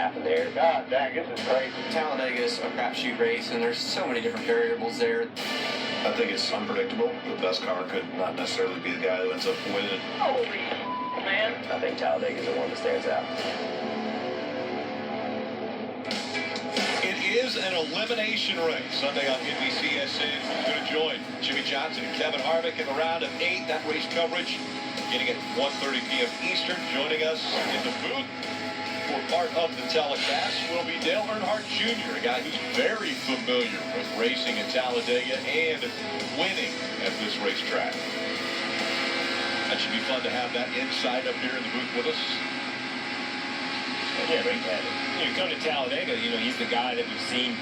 happened there. God dang, this is crazy. Talladega is a crapshoot race, and there's so many different variables there. I think it's unpredictable. The best car could not necessarily be the guy who ends up winning. Holy man. I think Talladega is the one that stands out. It is an elimination race Sunday on NBCSN. Who's going to join Jimmy Johnson and Kevin Harvick in the round of 8? That race coverage beginning at 1:30 p.m. Eastern. Joining us in the booth for part of the telecast will be Dale Earnhardt Jr., a guy who's very familiar with racing at Talladega and winning at this racetrack. That should be fun to have that insight up here in the booth with us. Yeah, great to have it. You come to Talladega, he's the guy that we've seen,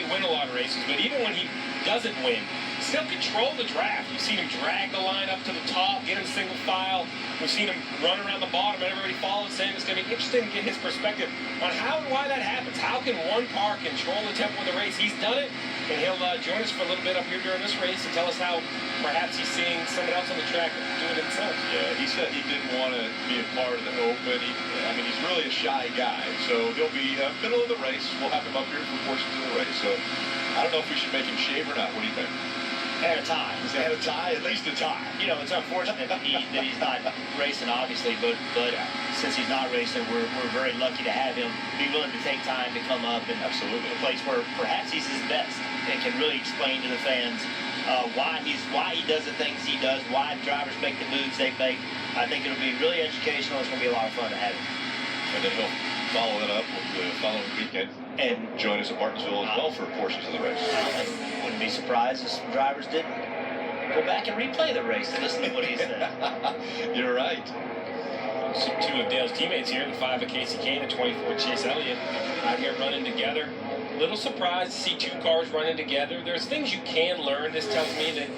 win a lot of races, but even when he doesn't win, still control the draft. You've seen him drag the line up to the top, get him single file. We've seen him run around the bottom, and everybody follows him. It's going to be interesting to get his perspective on how and why that happens. How can one car control the tempo of the race? He's done it, and he'll join us for a little bit up here during this race and tell us how perhaps he's seeing someone else on the track do it himself. Yeah, he said he didn't want to be a part of the Open. He's really a shy guy, so he'll be middle of the race. We'll have him up here for portions of the race. So I don't know if we should make him shave or not. What do you think? Had a tie. Is that a tie? At least a tie. It's unfortunate that he's not racing, obviously, but since he's not racing, we're very lucky to have him be willing to take time to come up and absolutely a place where perhaps he's his best and can really explain to the fans why he does the things he does, why drivers make the moves they make. I think it'll be really educational. It's going to be a lot of fun to have him. And then he'll follow it up with the following weekend and join us at Martinsville as well for portions of the race. I wouldn't be surprised if some drivers didn't go back and replay the race to listen to what he said. You're right. So 2 of Dale's teammates here, the 5 of Casey Kane and 24 Chase Elliott, out here running together. A little surprised to see 2 cars running together. There's things you can learn. This tells me that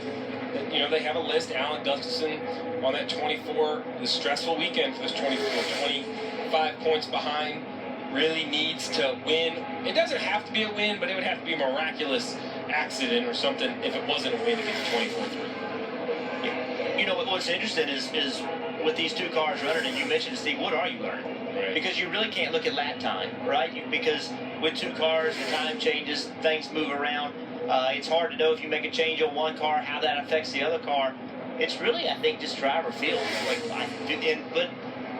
they have a list. Alan Gustafson on that 24, the stressful weekend for this 24, 25 points behind. Really needs to win. It doesn't have to be a win, but it would have to be a miraculous accident or something if it wasn't a win to get to 24-3. What's interesting is with these 2 cars running, and you mentioned, Steve, what are you learning? Right. Because you really can't look at lap time, right? Because with 2 cars, the time changes, things move around. It's hard to know if you make a change on one car, how that affects the other car. It's really, I think, just driver feel. But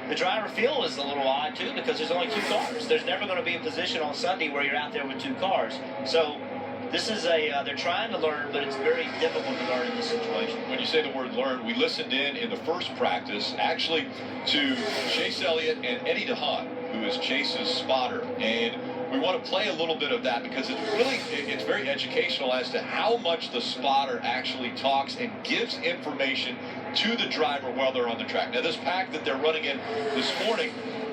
the driver feel is a little odd, too, because there's only 2 cars. There's never going to be a position on Sunday where you're out there with 2 cars. So this is they're trying to learn, but it's very difficult to learn in this situation. When you say the word learn, we listened in the first practice, actually, to Chase Elliott and Eddie DeHaan, who is Chase's spotter. And we want to play a little bit of that because it's very educational as to how much the spotter actually talks and gives information to the driver while they're on the track. Now, this pack that they're running in this morning,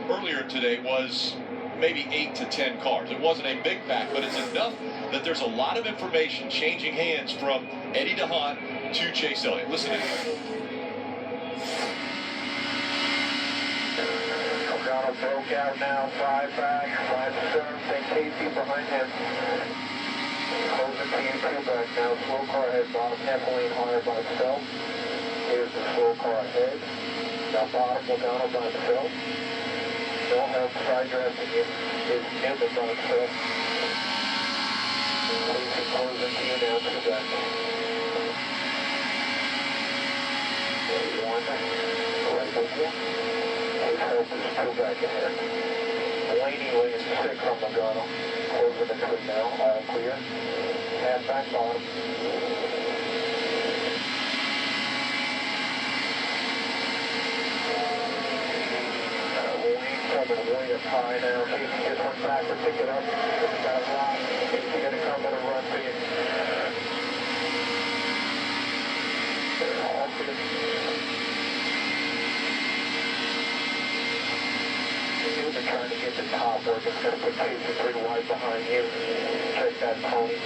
earlier today, was maybe 8 to 10 cars. It wasn't a big pack, but it's enough that there's a lot of information changing hands from Eddie DeHaan to Chase Elliott. Listen in. O'Connell broke out now, 5 back, 5 stern, take Casey behind him. Closing P2 back now, slow car ahead, bottom half a lane higher by himself. Here's the slow car ahead. Now bottom, O'Connell by himself. No help, side drafting him. Is Newman by himself. Casey closing P now to the back. 1, right with you. His help is 2 back ahead. Blaney lays 6 on Logano. Closing the tree now, all clear. Half back bottom. Coming way up high now. Casey just went back to pick it up. It's got a lot. Casey gonna come in and run for you. All good. Newman trying to get the top work. It's gonna put Casey pretty wide behind you. Check that pony.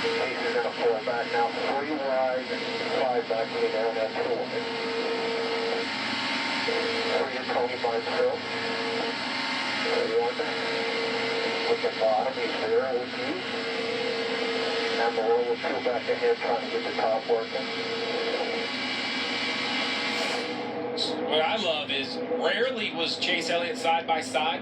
Casey's gonna pull back now. 3 wide, 5 back here now. That's 2 of it. Tony by himself. 1. With the bottom, he's there with you. And the roll will peel back ahead, trying to get the top working. what I love is rarely was Chase Elliott side by side,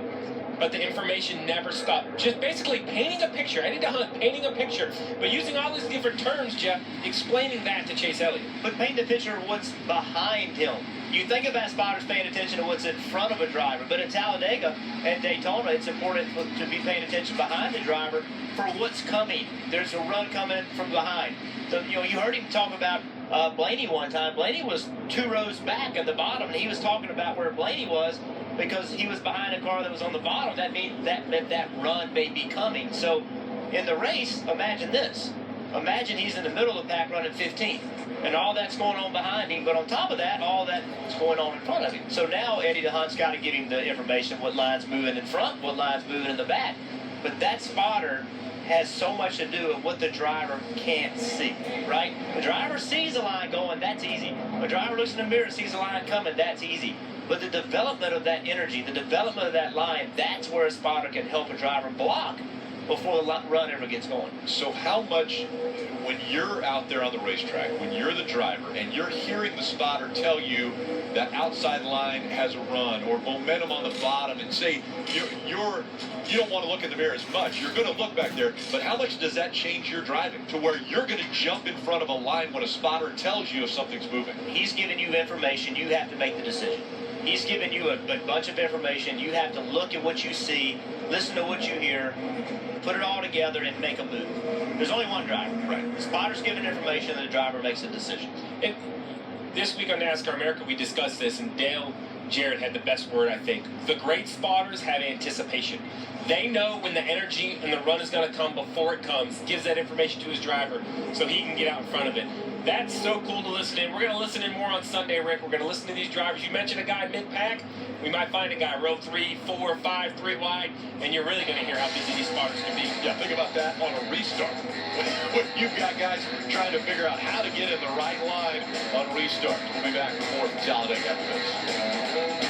but the information never stopped. Just basically painting a picture. Eddie DeHunt painting a picture, but using all these different terms, Jeff, explaining that to Chase Elliott. But paint the picture of what's behind him. You think about spotters paying attention to what's in front of a driver, but at Talladega and Daytona, it's important to be paying attention behind the driver for what's coming. There's a run coming from behind. So, you heard him talk about Blaney one time. Blaney was 2 rows back at the bottom, and he was talking about where Blaney was because he was behind a car that was on the bottom. That meant that run may be coming. So in the race, imagine this. Imagine he's in the middle of the pack running 15th, and all that's going on behind him, but on top of that, all that's going on in front of him. So now Eddie DeHunt's got to give him the information, what line's moving in front, what line's moving in the back. But that spotter has so much to do with what the driver can't see, right? The driver sees a line going, that's easy. The driver looks in the mirror and sees a line coming, that's easy. But the development of that energy, the development of that line, that's where a spotter can help a driver block before the run ever gets going. So how much, when you're out there on the racetrack, when you're the driver, and you're hearing the spotter tell you that outside line has a run or momentum on the bottom, and say you don't want to look in the mirror as much, you're going to look back there, but how much does that change your driving to where you're going to jump in front of a line when a spotter tells you if something's moving? He's giving you information, you have to make the decision. He's giving you a bunch of information, you have to look at what you see, listen to what you hear, put it all together and make a move. There's only one driver. Right. The spotter's giving information and the driver makes a decision. And this week on NASCAR America, we discussed this, and Dale Jarrett had the best word, I think. The great spotters have anticipation. They know when the energy and the run is going to come before it comes, gives that information to his driver so he can get out in front of it. That's so cool to listen in. We're going to listen in more on Sunday, Rick. We're going to listen to these drivers. You mentioned a guy mid-pack. We might find a guy row 3, 4, 5, 3 wide, and you're really going to hear how busy these spotters can be. Yeah, think about that on a restart. When you've got guys trying to figure out how to get in the right line on restart. We'll be back with more from Talladega after this.